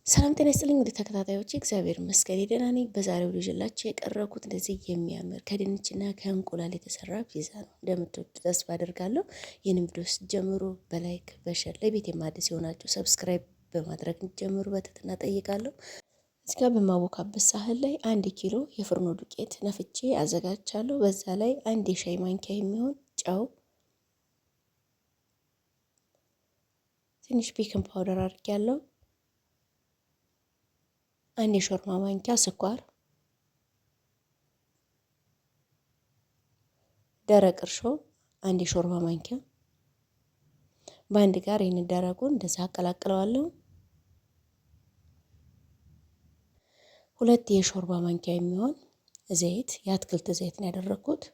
ሰላም ጤና ይስጥልኝ ወደ ተከታታዮች እግዚአብሔር ይመስገን ደህና ነኝ። በዛሬው ልጅላችሁ የቀረብኩት እንደዚህ የሚያምር ከድንችና ከእንቁላል የተሰራ ፒዛ ነው። እንደምትወዱ ተስፋ አደርጋለሁ። ይህንን ቪዲዮ ስትጀምሩ በላይክ በሸር ለቤት የማድረስ የሆናችሁ ሰብስክራይብ በማድረግ እንድትጀምሩ በትህትና እጠይቃለሁ። እዚህ ጋር በማቦካበት ሳህን ላይ 1 ኪሎ የፍርኖ ዱቄት ነፍቼ አዘጋጅቻለሁ። በዛ ላይ 1 የሻይ ማንኪያ የሚሆን ጨው፣ ትንሽ ቤኪንግ ፓውደር አድርጌያለሁ። 1 የሾርባ ማንኪያ ስኳር፣ ደረቅ እርሾ 1 የሾርባ ማንኪያ በአንድ ጋር ይህን ደረቁን እንደዛ አቀላቅለዋለሁ። 2 የሾርባ ማንኪያ የሚሆን ዘይት፣ የአትክልት ዘይት ነው ያደረኩት።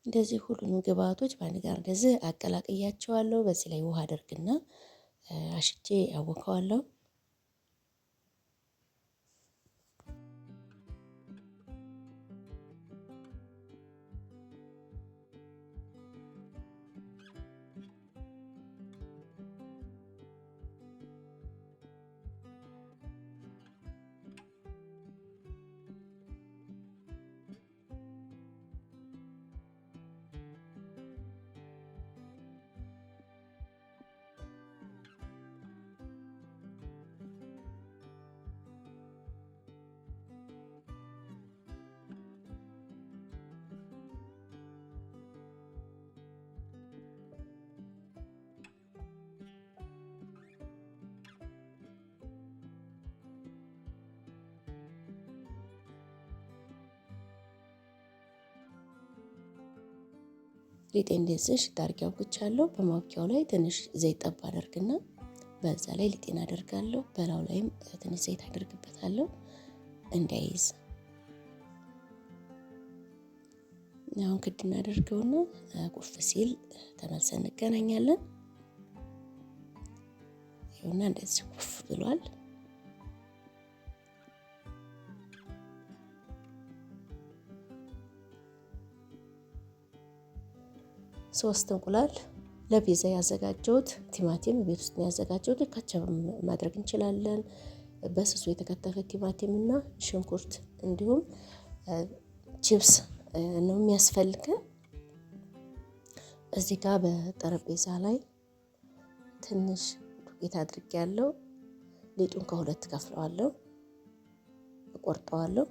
እንደዚህ ሁሉንም ግብአቶች በአንድ ጋር እንደዚህ አቀላቅያቸዋለሁ። በዚህ ላይ ውሃ አደርግና አሽቼ አወከዋለሁ። ሊጤ እንደዚህ ሽታርጊ አውጥቻለሁ። በማውኪያው ላይ ትንሽ ዘይት ጠብ አደርግና በዛ ላይ ሊጤን አደርጋለሁ። በላው ላይም ትንሽ ዘይት አደርግበታለሁ እንዳይዝ። አሁን ክድ እናደርገውና ቁፍ ሲል ተመልሰን እንገናኛለን። ይኸውና እንደዚህ ቁፍ ብሏል። 3 እንቁላል፣ ለፒዛ ያዘጋጀሁት ቲማቲም ቤት ውስጥ ነው ያዘጋጀሁት። ካቻፕ ማድረግ እንችላለን። በስሱ የተከተፈ ቲማቲም እና ሽንኩርት እንዲሁም ቺፕስ ነው የሚያስፈልገን። እዚህ ጋር በጠረጴዛ ላይ ትንሽ ዱቄት አድርጌያለሁ። ሊጡን ከሁለት ከፍለዋለሁ፣ እቆርጠዋለሁ።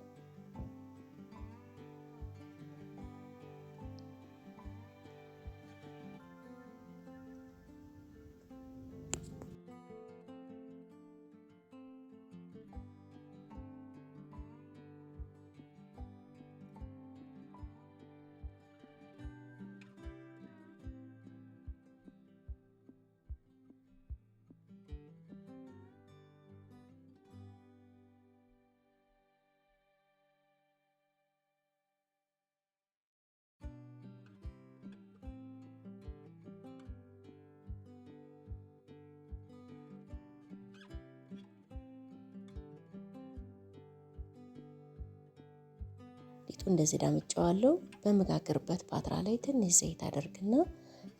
ሊጡ እንደዚህ ዳምጫዋለሁ። በመጋገርበት ፓትራ ላይ ትንሽ ዘይት አደርግና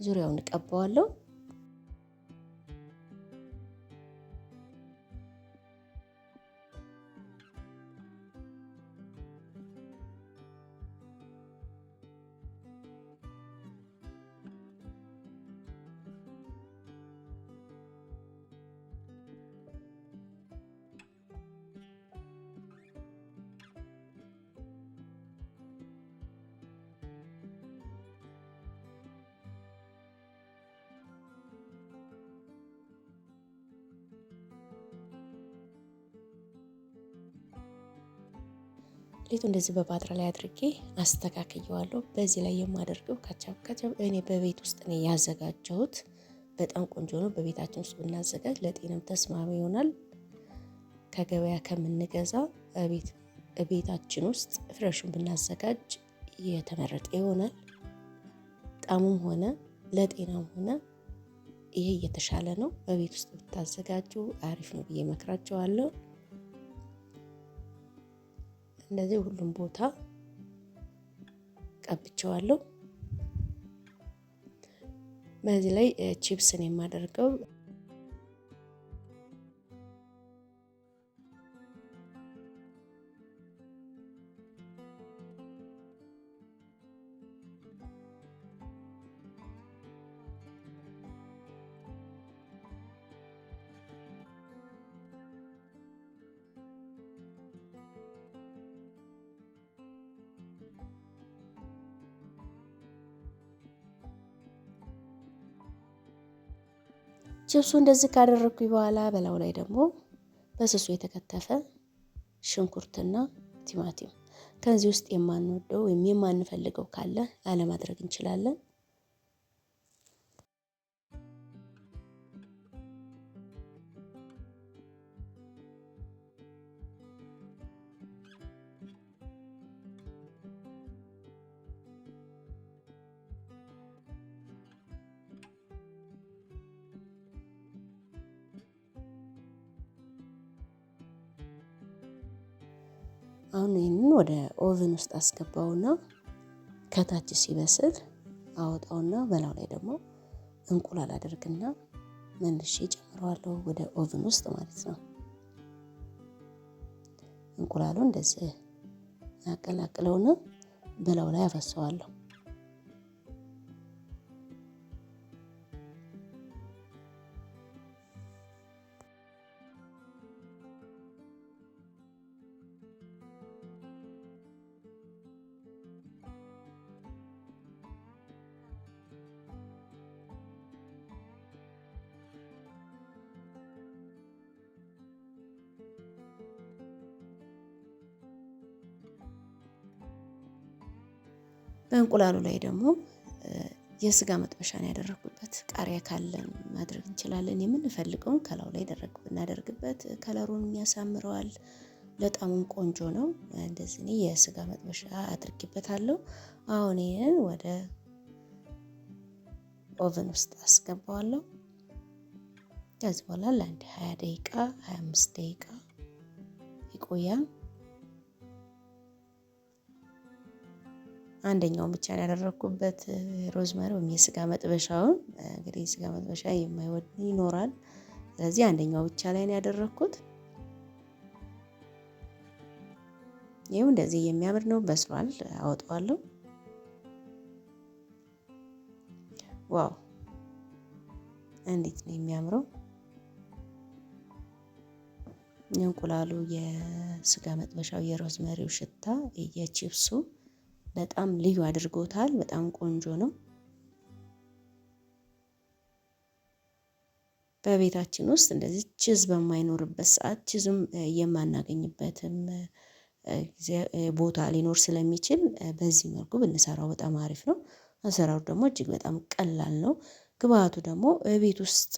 ዙሪያውን እቀባዋለሁ። ሊጡ እንደዚህ በፓትራ ላይ አድርጌ አስተካክየዋለሁ። በዚህ ላይ የማደርገው ካቻፕ እኔ በቤት ውስጥ ነው ያዘጋጀሁት። በጣም ቆንጆ ነው። በቤታችን ውስጥ ብናዘጋጅ ለጤናም ተስማሚ ይሆናል። ከገበያ ከምንገዛ ቤታችን ውስጥ ፍሬሹን ብናዘጋጅ የተመረጠ ይሆናል። ጣሙም ሆነ ለጤናም ሆነ ይሄ የተሻለ ነው። በቤት ውስጥ ብታዘጋጁ አሪፍ ነው ብዬ መክራቸዋለሁ። እንደዚህ ሁሉም ቦታ ቀብቼዋለሁ። በዚህ ላይ ቺፕስን የማደርገው ቺፕሱ እንደዚህ ካደረኩኝ በኋላ በላዩ ላይ ደግሞ በስሱ የተከተፈ ሽንኩርትና ቲማቲም ከዚህ ውስጥ የማንወደው ወይም የማንፈልገው ካለ አለማድረግ እንችላለን። አሁን ይሄንን ወደ ኦቨን ውስጥ አስገባውና ከታች ሲበስል አወጣውና በላው ላይ ደግሞ እንቁላል አደርግና መልሼ ጨምረዋለሁ ወደ ኦቨን ውስጥ ማለት ነው። እንቁላሉን እንደዚህ አቀላቅለውና በላው ላይ አፈሰዋለሁ። በእንቁላሉ ላይ ደግሞ የስጋ መጥበሻን ያደረኩበት ቃሪያ ካለን ማድረግ እንችላለን። የምንፈልገውን ከላዩ ላይ እናደርግበት ከለሩን ያሳምረዋል። በጣምም ቆንጆ ነው። እንደዚህ እኔ የስጋ መጥበሻ አድርጌበታለሁ። አሁን ይሄን ወደ ኦቨን ውስጥ አስገባዋለሁ። ከዚህ በኋላ ለአንድ 20 ደቂቃ 25 ደቂቃ ይቆያል። አንደኛውን ብቻ ያደረኩበት ሮዝመሪ ወይም የስጋ መጥበሻውን እንግዲህ የስጋ መጥበሻ የማይወድ ይኖራል። ስለዚህ አንደኛው ብቻ ላይ ነው ያደረኩት። ይሄው እንደዚህ የሚያምር ነው። በስሏል። አወጣዋለሁ። ዋው እንዴት ነው የሚያምረው! የእንቁላሉ፣ የስጋ መጥበሻው፣ የሮዝመሪው ሽታ የቺፕሱ በጣም ልዩ አድርጎታል። በጣም ቆንጆ ነው። በቤታችን ውስጥ እንደዚህ ቺዝ በማይኖርበት ሰዓት ቺዝም የማናገኝበትም ቦታ ሊኖር ስለሚችል በዚህ መልኩ ብንሰራው በጣም አሪፍ ነው። አሰራሩ ደግሞ እጅግ በጣም ቀላል ነው። ግብአቱ ደግሞ ቤት ውስጥ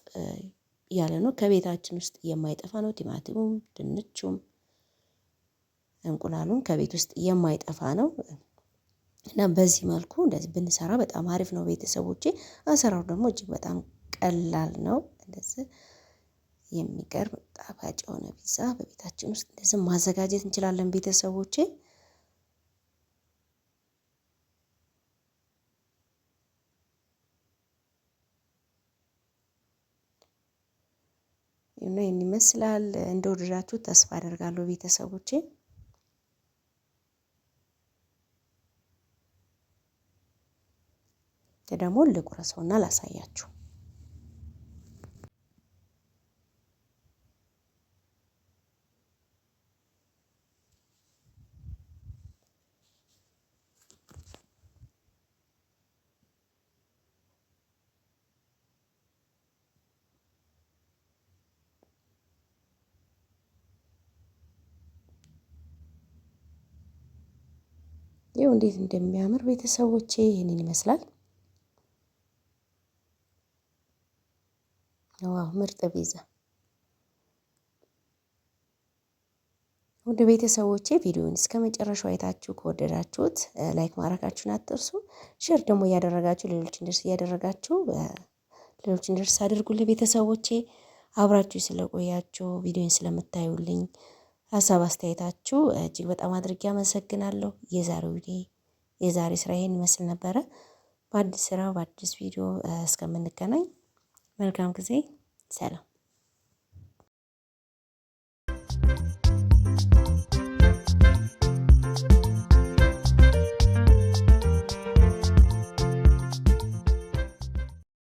ያለ ነው። ከቤታችን ውስጥ የማይጠፋ ነው። ቲማቲሙም፣ ድንቹም፣ እንቁላሉም ከቤት ውስጥ የማይጠፋ ነው እና በዚህ መልኩ እንደዚህ ብንሰራ በጣም አሪፍ ነው ቤተሰቦቼ። አሰራሩ ደግሞ እጅግ በጣም ቀላል ነው። እንደዚህ የሚገርም ጣፋጭ የሆነ ፒዛ በቤታችን ውስጥ እንደዚህ ማዘጋጀት እንችላለን ቤተሰቦቼ። ይሄን ይመስላል። እንደወደዳችሁ ተስፋ አደርጋለሁ ቤተሰቦቼ። ደግሞ ልቁረሰውና ላሳያችሁ። ይኸው እንዴት እንደሚያምር ቤተሰቦቼ ይሄንን ይመስላል። ዋው ምርጥ ፒዛ። ውድ ቤተሰቦቼ ቪዲዮውን እስከ መጨረሻው አይታችሁ ከወደዳችሁት ላይክ ማድረጋችሁን አትርሱ። ሼር ደግሞ እያደረጋችሁ ሌሎች እንደርስ እያደረጋችሁ ሌሎች እንደርስ አድርጉልኝ ቤተሰቦቼ። አብራችሁ ስለቆያችሁ ቪዲዮውን ስለምታዩልኝ ሀሳብ አስተያየታችሁ እጅግ በጣም አድርጌ አመሰግናለሁ። የዛሬ ስራ ይሄን ይመስል ነበረ። በአዲስ ስራ በአዲስ ቪዲዮ እስከምንገናኝ መልካም ጊዜ። ሰላም።